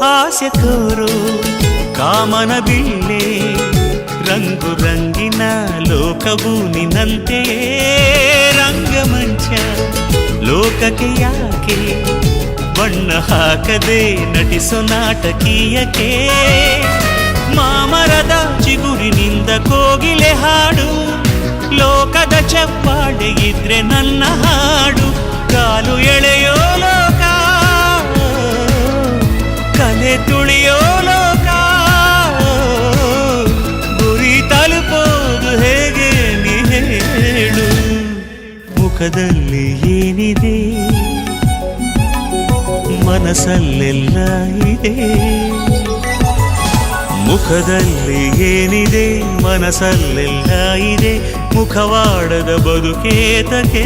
ಆಸೆ ತೋರು ಕಾಮನ ಬಿಲ್ಲೆ ರಂಗು ರಂಗಿನ ಲೋಕವು ನಿನ್ನಂತೆಯೇ ರಂಗಮಂಚ ಲೋಕಕ್ಕೆ ಯಾಕೆ ಬಣ್ಣ ಹಾಕದೆ ನಟಿಸೋ ನಾಟಕೀಯಕ್ಕೆ ಮಾಮರದ ಚಿಗುರಿನಿಂದ ಕೋಗಿಲೆ ಹಾಡು ಲೋಕದ ಚಪ್ಪಾಳೆ ಇದ್ರೆ ನನ್ನ ಹಾಡು ಕಾಲು ಎಳೆಯೋ ಲೋಕ ಕಲೆ ತುಳಿಯೋ ಲೋಕ ಗುರಿ ತಲುಪೋದು ಹೇಗೆ ನೀ ಹೇಳು ಮುಖದಲ್ಲಿ ಏನಿದೆ ಮನಸ್ಸಲ್ಲೆಲ್ಲ ಇದೆ ಮುಖದಲ್ಲಿ ಏನಿದೆ ಮನಸ್ಸಲ್ಲೆಲ್ಲ ಇದೆ ಮುಖವಾಡದ ಬದುಕೇತಕ್ಕೆ